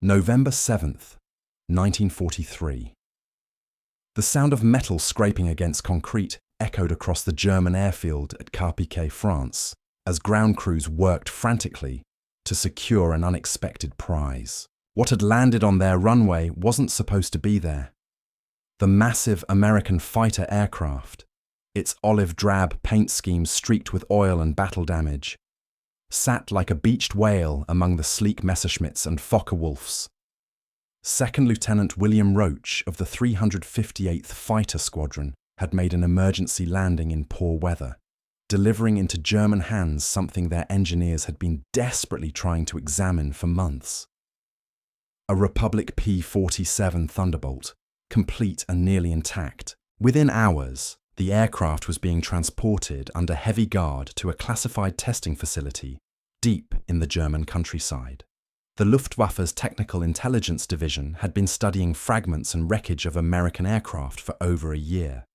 November 7th, 1943. The sound of metal scraping against concrete echoed across the German airfield at Carpiquet, France, as ground crews worked frantically to secure an unexpected prize. What had landed on their runway wasn't supposed to be there. The massive American fighter aircraft, its olive-drab paint scheme streaked with oil and battle damage, sat like a beached whale among the sleek Messerschmitts and Focke-Wulfs. Second Lieutenant William Roach of the 358th Fighter Squadron had made an emergency landing in poor weather, delivering into German hands something their engineers had been desperately trying to examine for months. A Republic P-47 Thunderbolt, complete and nearly intact. Within hours, the aircraft was being transported under heavy guard to a classified testing facility deep in the German countryside. The Luftwaffe's Technical Intelligence Division had been studying fragments and wreckage of American aircraft for over a year,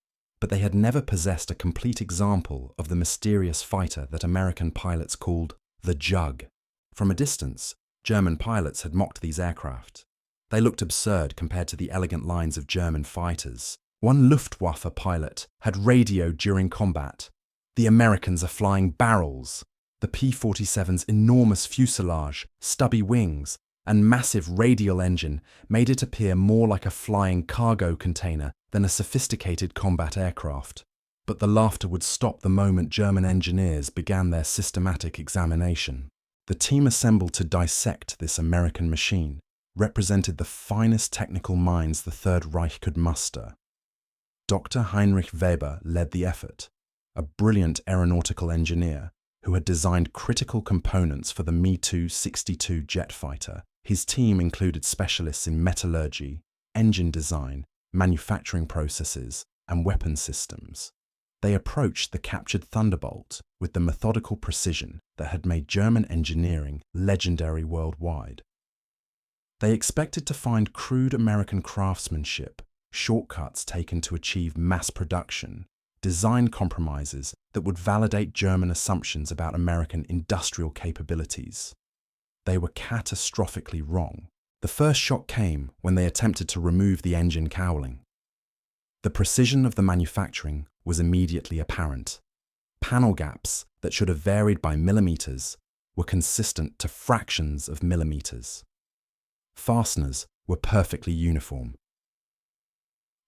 but they had never possessed a complete example of the mysterious fighter that American pilots called the Jug. From a distance, German pilots had mocked these aircraft. They looked absurd compared to the elegant lines of German fighters. One Luftwaffe pilot had radioed during combat, "The Americans are flying barrels." The P-47's enormous fuselage, stubby wings, and massive radial engine made it appear more like a flying cargo container than a sophisticated combat aircraft. But the laughter would stop the moment German engineers began their systematic examination. The team assembled to dissect this American machine represented the finest technical minds the Third Reich could muster. Dr. Heinrich Weber led the effort, a brilliant aeronautical engineer who had designed critical components for the Me-262 jet fighter. His team included specialists in metallurgy, engine design, manufacturing processes, and weapon systems. They approached the captured Thunderbolt with the methodical precision that had made German engineering legendary worldwide. They expected to find crude American craftsmanship, shortcuts taken to achieve mass production, design compromises that would validate German assumptions about American industrial capabilities. They were catastrophically wrong. The first shock came when they attempted to remove the engine cowling. The precision of the manufacturing was immediately apparent. Panel gaps that should have varied by millimeters were consistent to fractions of millimeters. Fasteners were perfectly uniform.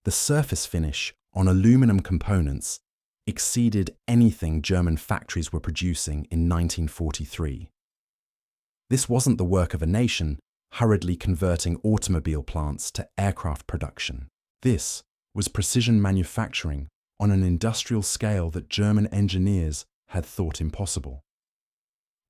The surface finish on aluminum components exceeded anything German factories were producing in 1943. This wasn't the work of a nation hurriedly converting automobile plants to aircraft production. This was precision manufacturing on an industrial scale that German engineers had thought impossible.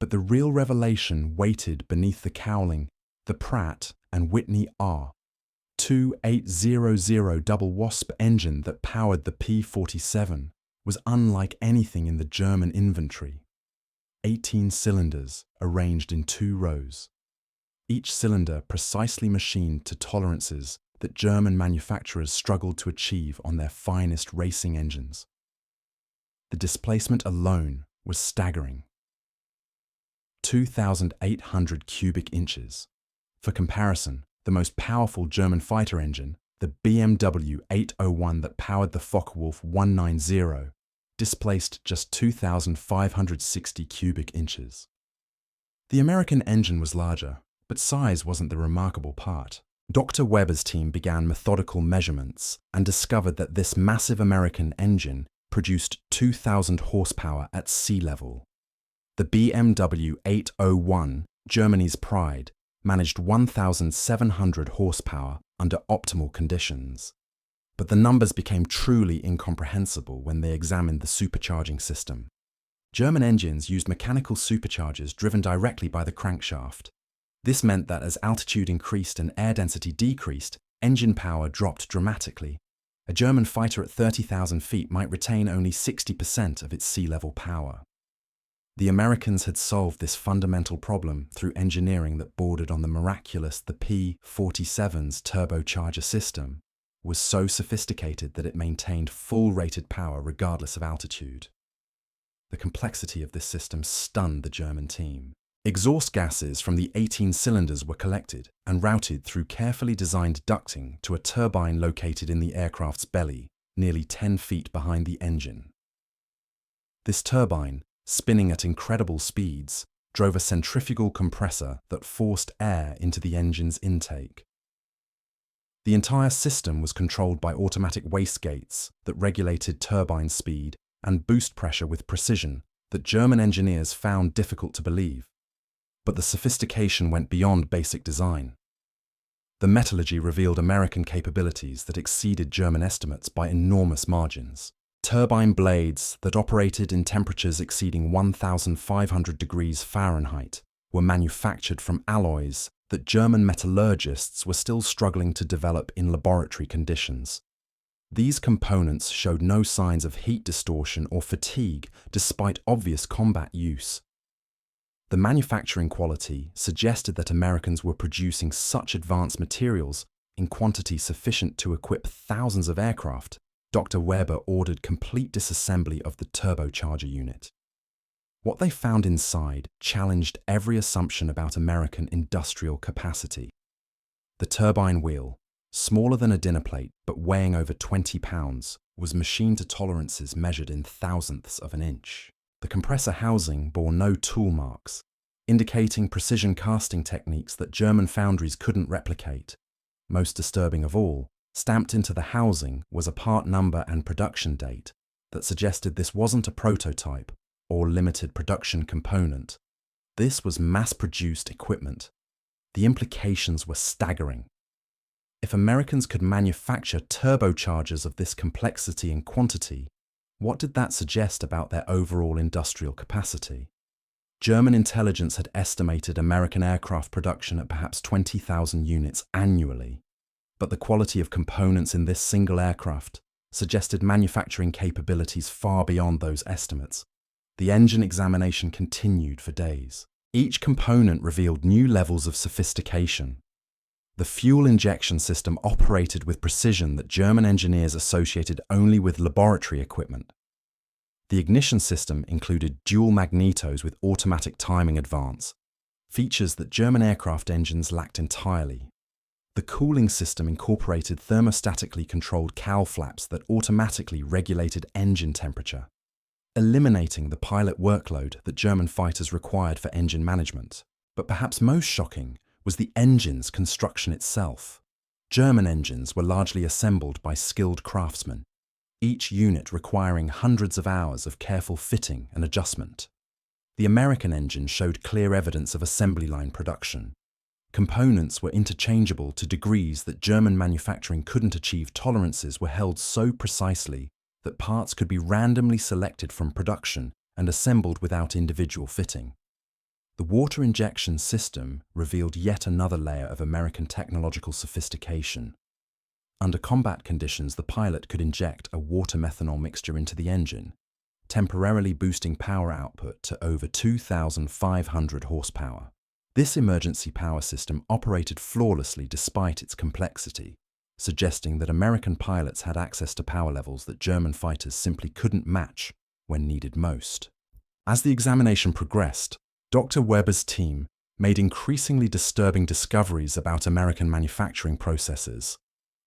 But the real revelation waited beneath the cowling. The Pratt and Whitney R-2800 double wasp engine that powered the P-47 was unlike anything in the German inventory. 18 cylinders arranged in 2 rows, each cylinder precisely machined to tolerances that German manufacturers struggled to achieve on their finest racing engines. The displacement alone was staggering. 2,800 cubic inches. For comparison, the most powerful German fighter engine, the BMW 801 that powered the Focke-Wulf 190, displaced just 2,560 cubic inches. The American engine was larger, but size wasn't the remarkable part. Dr. Weber's team began methodical measurements and discovered that this massive American engine produced 2,000 horsepower at sea level. The BMW 801, Germany's pride, managed 1,700 horsepower under optimal conditions. But the numbers became truly incomprehensible when they examined the supercharging system. German engines used mechanical superchargers driven directly by the crankshaft. This meant that as altitude increased and air density decreased, engine power dropped dramatically. A German fighter at 30,000 feet might retain only 60% of its sea-level power. The Americans had solved this fundamental problem through engineering that bordered on the miraculous. The P-47's turbocharger system was so sophisticated that it maintained full rated power regardless of altitude. The complexity of this system stunned the German team. Exhaust gases from the 18 cylinders were collected and routed through carefully designed ducting to a turbine located in the aircraft's belly, nearly 10 feet behind the engine. This turbine, spinning at incredible speeds, drove a centrifugal compressor that forced air into the engine's intake. The entire system was controlled by automatic wastegates that regulated turbine speed and boost pressure with precision that German engineers found difficult to believe. But the sophistication went beyond basic design. The metallurgy revealed American capabilities that exceeded German estimates by enormous margins. Turbine blades that operated in temperatures exceeding 1,500 degrees Fahrenheit were manufactured from alloys that German metallurgists were still struggling to develop in laboratory conditions. These components showed no signs of heat distortion or fatigue despite obvious combat use. The manufacturing quality suggested that Americans were producing such advanced materials in quantity sufficient to equip thousands of aircraft. Dr. Weber ordered complete disassembly of the turbocharger unit. What they found inside challenged every assumption about American industrial capacity. The turbine wheel, smaller than a dinner plate but weighing over 20 pounds, was machined to tolerances measured in thousandths of an inch. The compressor housing bore no tool marks, indicating precision casting techniques that German foundries couldn't replicate. Most disturbing of all, stamped into the housing was a part number and production date that suggested this wasn't a prototype or limited production component. This was mass-produced equipment. The implications were staggering. If Americans could manufacture turbochargers of this complexity and quantity, what did that suggest about their overall industrial capacity? German intelligence had estimated American aircraft production at perhaps 20,000 units annually. But the quality of components in this single aircraft suggested manufacturing capabilities far beyond those estimates. The engine examination continued for days. Each component revealed new levels of sophistication. The fuel injection system operated with precision that German engineers associated only with laboratory equipment. The ignition system included dual magnetos with automatic timing advance, features that German aircraft engines lacked entirely. The cooling system incorporated thermostatically controlled cowl flaps that automatically regulated engine temperature, eliminating the pilot workload that German fighters required for engine management. But perhaps most shocking was the engine's construction itself. German engines were largely assembled by skilled craftsmen, each unit requiring hundreds of hours of careful fitting and adjustment. The American engine showed clear evidence of assembly line production. Components were interchangeable to degrees that German manufacturing couldn't achieve. Tolerances were held so precisely that parts could be randomly selected from production and assembled without individual fitting. The water injection system revealed yet another layer of American technological sophistication. Under combat conditions, the pilot could inject a water-methanol mixture into the engine, temporarily boosting power output to over 2,500 horsepower. This emergency power system operated flawlessly despite its complexity, suggesting that American pilots had access to power levels that German fighters simply couldn't match when needed most. As the examination progressed, Dr. Weber's team made increasingly disturbing discoveries about American manufacturing processes.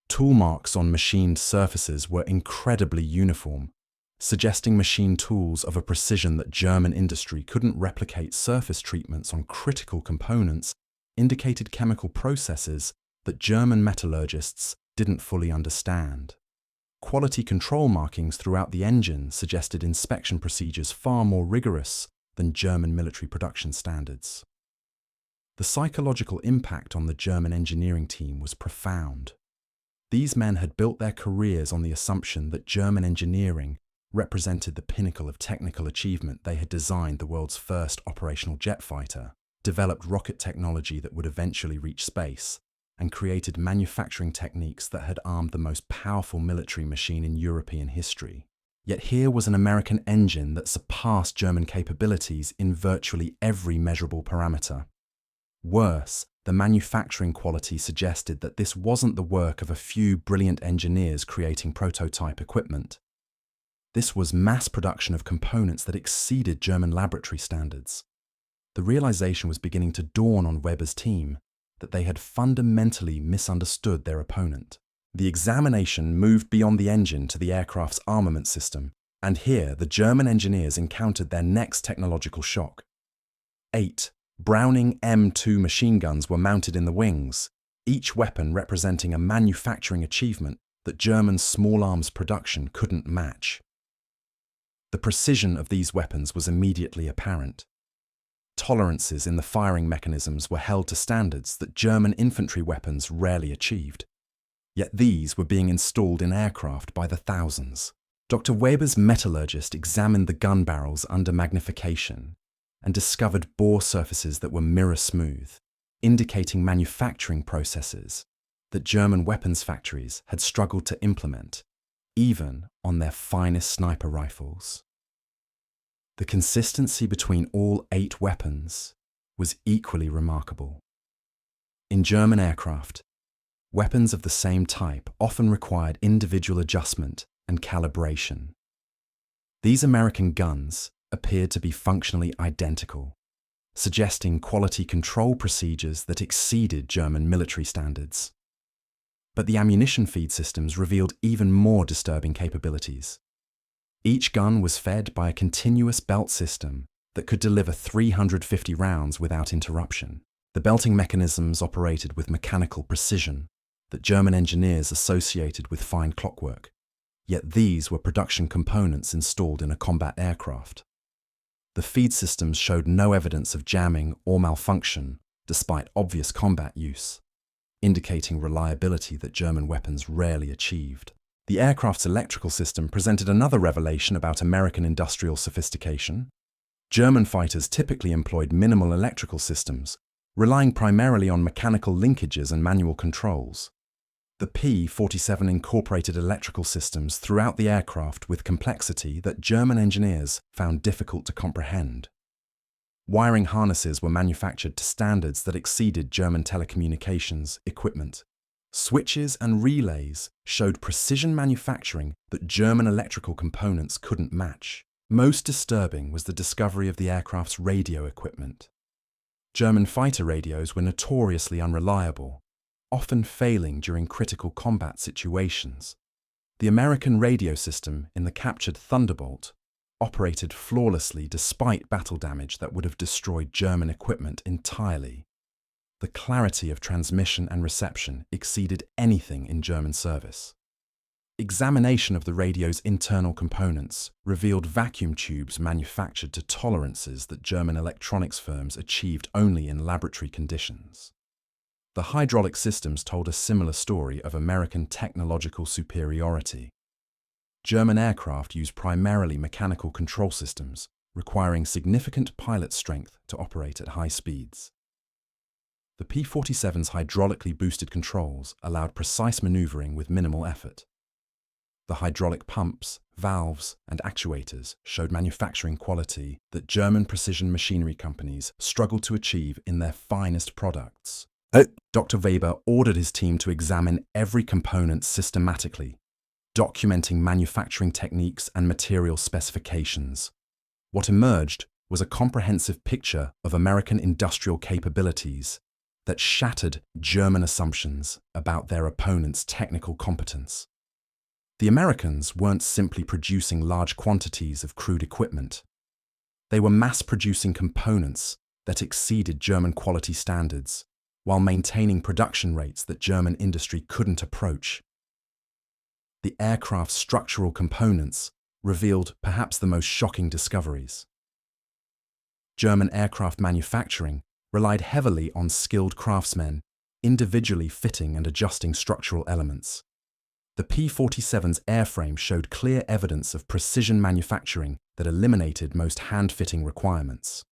Tool marks on machined surfaces were incredibly uniform, suggesting machine tools of a precision that German industry couldn't replicate. Surface treatments on critical components indicated chemical processes that German metallurgists didn't fully understand. Quality control markings throughout the engine suggested inspection procedures far more rigorous than German military production standards. The psychological impact on the German engineering team was profound. These men had built their careers on the assumption that German engineering represented the pinnacle of technical achievement. They had designed the world's first operational jet fighter, developed rocket technology that would eventually reach space, and created manufacturing techniques that had armed the most powerful military machine in European history. Yet here was an American engine that surpassed German capabilities in virtually every measurable parameter. Worse, the manufacturing quality suggested that this wasn't the work of a few brilliant engineers creating prototype equipment. This was mass production of components that exceeded German laboratory standards. The realization was beginning to dawn on Weber's team that they had fundamentally misunderstood their opponent. The examination moved beyond the engine to the aircraft's armament system, and here the German engineers encountered their next technological shock. 8 Browning M2 machine guns were mounted in the wings, each weapon representing a manufacturing achievement that German small arms production couldn't match. The precision of these weapons was immediately apparent. Tolerances in the firing mechanisms were held to standards that German infantry weapons rarely achieved. Yet these were being installed in aircraft by the thousands. Dr. Weber's metallurgist examined the gun barrels under magnification and discovered bore surfaces that were mirror smooth, indicating manufacturing processes that German weapons factories had struggled to implement, even on their finest sniper rifles. The consistency between all 8 weapons was equally remarkable. In German aircraft, weapons of the same type often required individual adjustment and calibration. These American guns appeared to be functionally identical, suggesting quality control procedures that exceeded German military standards. But the ammunition feed systems revealed even more disturbing capabilities. Each gun was fed by a continuous belt system that could deliver 350 rounds without interruption. The belting mechanisms operated with mechanical precision that German engineers associated with fine clockwork, yet these were production components installed in a combat aircraft. The feed systems showed no evidence of jamming or malfunction despite obvious combat use, indicating reliability that German weapons rarely achieved. The aircraft's electrical system presented another revelation about American industrial sophistication. German fighters typically employed minimal electrical systems, relying primarily on mechanical linkages and manual controls. The P-47 incorporated electrical systems throughout the aircraft with complexity that German engineers found difficult to comprehend. Wiring harnesses were manufactured to standards that exceeded German telecommunications equipment. Switches and relays showed precision manufacturing that German electrical components couldn't match. Most disturbing was the discovery of the aircraft's radio equipment. German fighter radios were notoriously unreliable, often failing during critical combat situations. The American radio system in the captured Thunderbolt operated flawlessly despite battle damage that would have destroyed German equipment entirely. The clarity of transmission and reception exceeded anything in German service. Examination of the radio's internal components revealed vacuum tubes manufactured to tolerances that German electronics firms achieved only in laboratory conditions. The hydraulic systems told a similar story of American technological superiority. German aircraft used primarily mechanical control systems, requiring significant pilot strength to operate at high speeds. The P-47's hydraulically boosted controls allowed precise maneuvering with minimal effort. The hydraulic pumps, valves, and actuators showed manufacturing quality that German precision machinery companies struggled to achieve in their finest products. Dr. Weber ordered his team to examine every component systematically, documenting manufacturing techniques and material specifications. What emerged was a comprehensive picture of American industrial capabilities that shattered German assumptions about their opponent's technical competence. The Americans weren't simply producing large quantities of crude equipment. They were mass-producing components that exceeded German quality standards, while maintaining production rates that German industry couldn't approach. The aircraft's structural components revealed perhaps the most shocking discoveries. German aircraft manufacturing relied heavily on skilled craftsmen, individually fitting and adjusting structural elements. The P-47's airframe showed clear evidence of precision manufacturing that eliminated most hand-fitting requirements.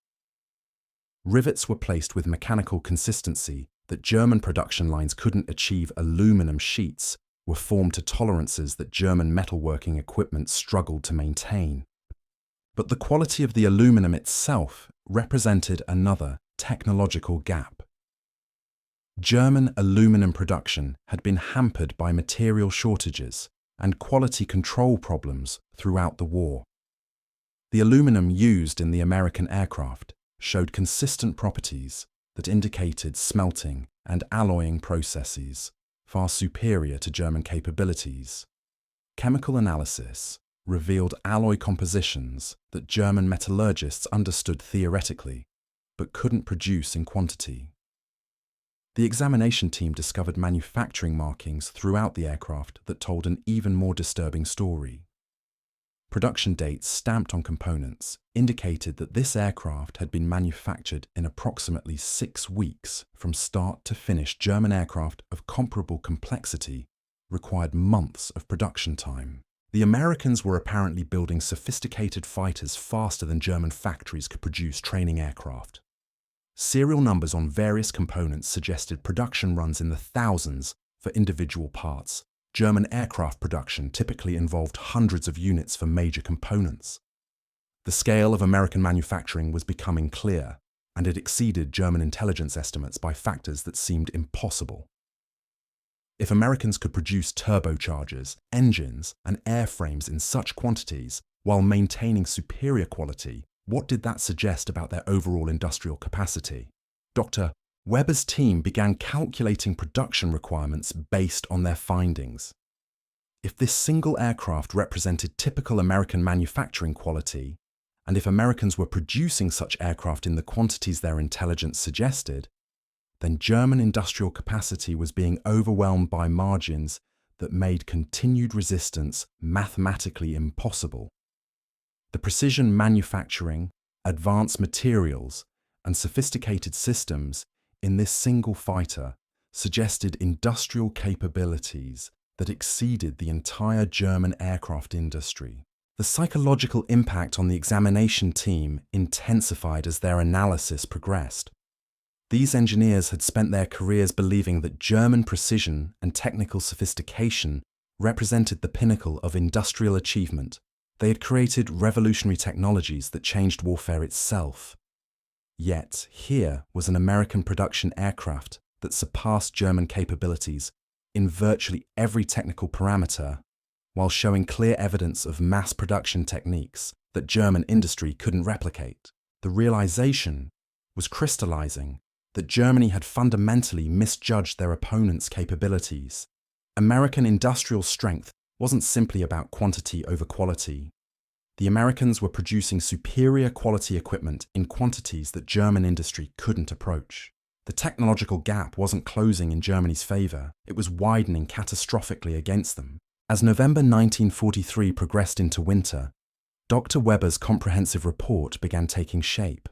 Rivets were placed with mechanical consistency that German production lines couldn't achieve. Aluminum sheets were formed to tolerances that German metalworking equipment struggled to maintain. But the quality of the aluminum itself represented another technological gap. German aluminum production had been hampered by material shortages and quality control problems throughout the war. The aluminum used in the American aircraft showed consistent properties that indicated smelting and alloying processes far superior to German capabilities. Chemical analysis revealed alloy compositions that German metallurgists understood theoretically, but couldn't produce in quantity. The examination team discovered manufacturing markings throughout the aircraft that told an even more disturbing story. Production dates stamped on components indicated that this aircraft had been manufactured in approximately 6 weeks from start to finish. German aircraft of comparable complexity required months of production time. The Americans were apparently building sophisticated fighters faster than German factories could produce training aircraft. Serial numbers on various components suggested production runs in the thousands for individual parts. German aircraft production typically involved hundreds of units for major components. The scale of American manufacturing was becoming clear, and it exceeded German intelligence estimates by factors that seemed impossible. If Americans could produce turbochargers, engines, and airframes in such quantities while maintaining superior quality, what did that suggest about their overall industrial capacity? Dr. Weber's team began calculating production requirements based on their findings. If this single aircraft represented typical American manufacturing quality, and if Americans were producing such aircraft in the quantities their intelligence suggested, then German industrial capacity was being overwhelmed by margins that made continued resistance mathematically impossible. The precision manufacturing, advanced materials, and sophisticated systems in this single fighter suggested industrial capabilities that exceeded the entire German aircraft industry. The psychological impact on the examination team intensified as their analysis progressed. These engineers had spent their careers believing that German precision and technical sophistication represented the pinnacle of industrial achievement. They had created revolutionary technologies that changed warfare itself. Yet, here was an American production aircraft that surpassed German capabilities in virtually every technical parameter, while showing clear evidence of mass production techniques that German industry couldn't replicate. The realization was crystallizing that Germany had fundamentally misjudged their opponents' capabilities. American industrial strength wasn't simply about quantity over quality. The Americans were producing superior quality equipment in quantities that German industry couldn't approach. The technological gap wasn't closing in Germany's favor, it was widening catastrophically against them. As November 1943 progressed into winter, Dr. Weber's comprehensive report began taking shape.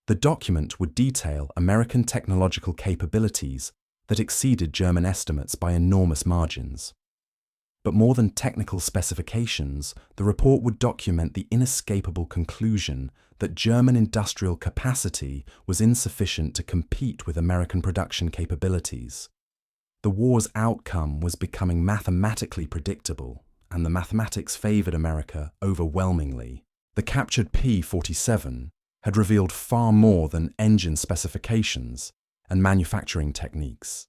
The document would detail American technological capabilities that exceeded German estimates by enormous margins. But more than technical specifications, the report would document the inescapable conclusion that German industrial capacity was insufficient to compete with American production capabilities. The war's outcome was becoming mathematically predictable, and the mathematics favored America overwhelmingly. The captured P-47 had revealed far more than engine specifications and manufacturing techniques.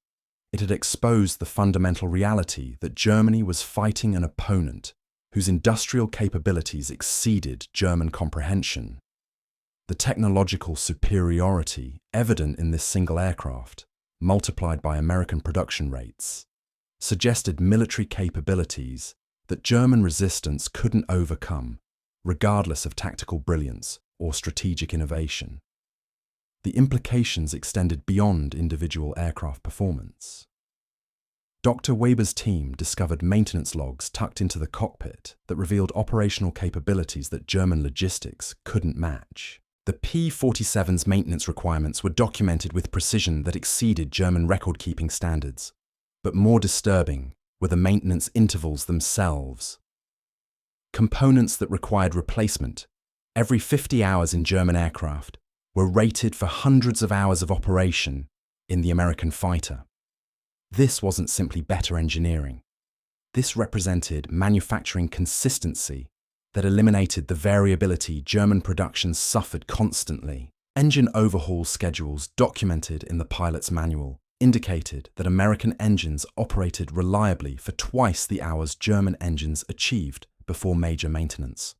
It had exposed the fundamental reality that Germany was fighting an opponent whose industrial capabilities exceeded German comprehension. The technological superiority evident in this single aircraft, multiplied by American production rates, suggested military capabilities that German resistance couldn't overcome, regardless of tactical brilliance or strategic innovation. The implications extended beyond individual aircraft performance. Dr. Weber's team discovered maintenance logs tucked into the cockpit that revealed operational capabilities that German logistics couldn't match. The P-47's maintenance requirements were documented with precision that exceeded German record-keeping standards. But more disturbing were the maintenance intervals themselves. Components that required replacement every 50 hours in German aircraft were rated for hundreds of hours of operation in the American fighter. This wasn't simply better engineering. This represented manufacturing consistency that eliminated the variability German production suffered constantly. Engine overhaul schedules documented in the pilot's manual indicated that American engines operated reliably for twice the hours German engines achieved before major maintenance.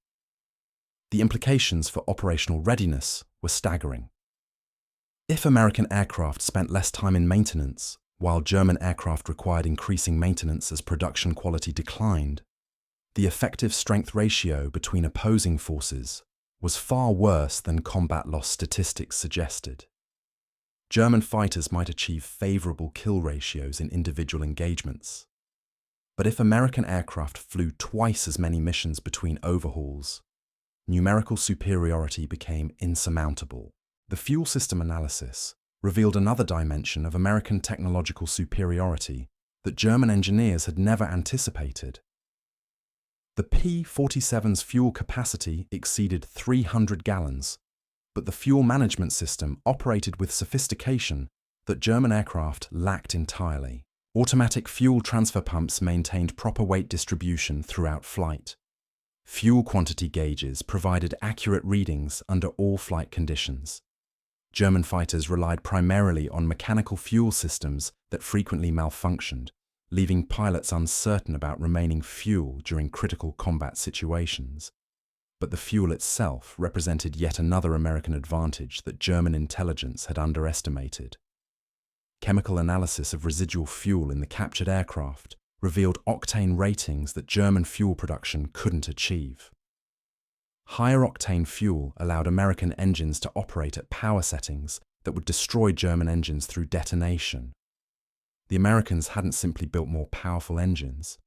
The implications for operational readiness were staggering. If American aircraft spent less time in maintenance, while German aircraft required increasing maintenance as production quality declined, the effective strength ratio between opposing forces was far worse than combat loss statistics suggested. German fighters might achieve favorable kill ratios in individual engagements, but if American aircraft flew twice as many missions between overhauls, numerical superiority became insurmountable. The fuel system analysis revealed another dimension of American technological superiority that German engineers had never anticipated. The P-47's fuel capacity exceeded 300 gallons, but the fuel management system operated with sophistication that German aircraft lacked entirely. Automatic fuel transfer pumps maintained proper weight distribution throughout flight. Fuel quantity gauges provided accurate readings under all flight conditions. German fighters relied primarily on mechanical fuel systems that frequently malfunctioned, leaving pilots uncertain about remaining fuel during critical combat situations. But the fuel itself represented yet another American advantage that German intelligence had underestimated. Chemical analysis of residual fuel in the captured aircraft revealed octane ratings that German fuel production couldn't achieve. Higher octane fuel allowed American engines to operate at power settings that would destroy German engines through detonation. The Americans hadn't simply built more powerful engines.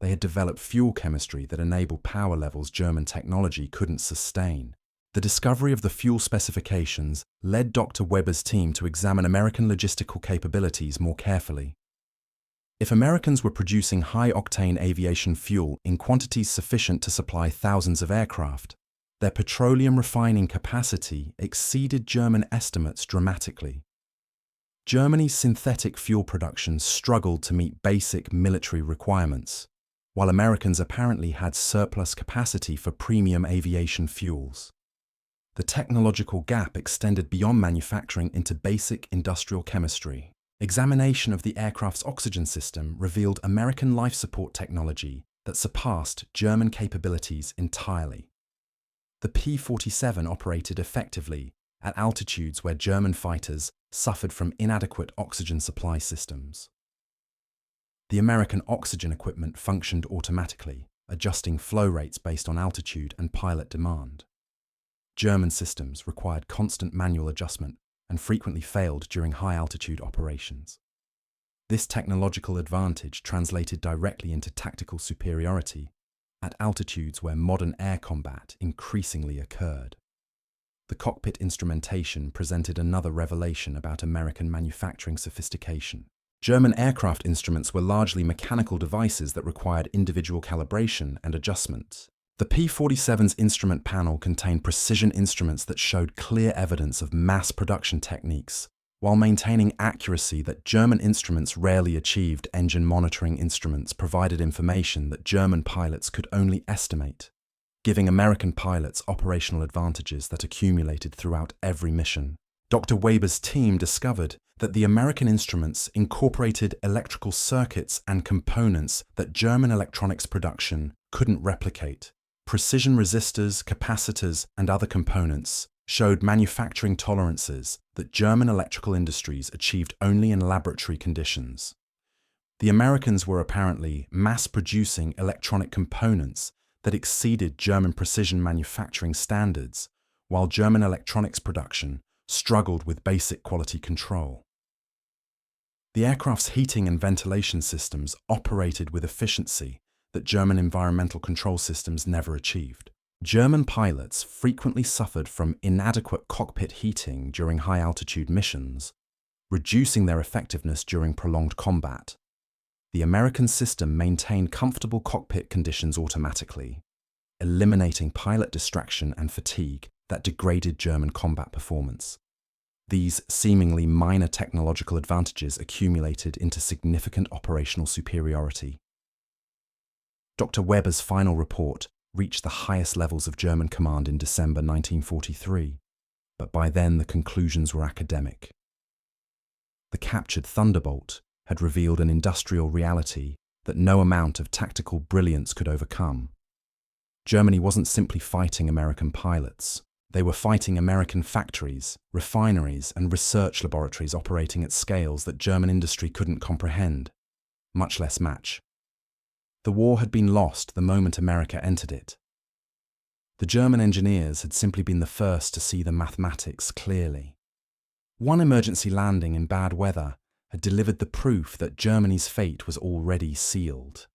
They had developed fuel chemistry that enabled power levels German technology couldn't sustain. The discovery of the fuel specifications led Dr. Weber's team to examine American logistical capabilities more carefully. If Americans were producing high-octane aviation fuel in quantities sufficient to supply thousands of aircraft, their petroleum refining capacity exceeded German estimates dramatically. Germany's synthetic fuel production struggled to meet basic military requirements, while Americans apparently had surplus capacity for premium aviation fuels. The technological gap extended beyond manufacturing into basic industrial chemistry. Examination of the aircraft's oxygen system revealed American life support technology that surpassed German capabilities entirely. The P-47 operated effectively at altitudes where German fighters suffered from inadequate oxygen supply systems. The American oxygen equipment functioned automatically, adjusting flow rates based on altitude and pilot demand. German systems required constant manual adjustment and frequently failed during high-altitude operations. This technological advantage translated directly into tactical superiority at altitudes where modern air combat increasingly occurred. The cockpit instrumentation presented another revelation about American manufacturing sophistication. German aircraft instruments were largely mechanical devices that required individual calibration and adjustment. The P-47's instrument panel contained precision instruments that showed clear evidence of mass production techniques, while maintaining accuracy that German instruments rarely achieved. Engine monitoring instruments provided information that German pilots could only estimate, giving American pilots operational advantages that accumulated throughout every mission. Dr. Weber's team discovered that the American instruments incorporated electrical circuits and components that German electronics production couldn't replicate. Precision resistors, capacitors, and other components showed manufacturing tolerances that German electrical industries achieved only in laboratory conditions. The Americans were apparently mass-producing electronic components that exceeded German precision manufacturing standards, while German electronics production struggled with basic quality control. The aircraft's heating and ventilation systems operated with efficiency that German environmental control systems never achieved. German pilots frequently suffered from inadequate cockpit heating during high-altitude missions, reducing their effectiveness during prolonged combat. The American system maintained comfortable cockpit conditions automatically, eliminating pilot distraction and fatigue that degraded German combat performance. These seemingly minor technological advantages accumulated into significant operational superiority. Dr. Weber's final report reached the highest levels of German command in December 1943, but by then the conclusions were academic. The captured Thunderbolt had revealed an industrial reality that no amount of tactical brilliance could overcome. Germany wasn't simply fighting American pilots. They were fighting American factories, refineries, and research laboratories operating at scales that German industry couldn't comprehend, much less match. The war had been lost the moment America entered it. The German engineers had simply been the first to see the mathematics clearly. One emergency landing in bad weather had delivered the proof that Germany's fate was already sealed.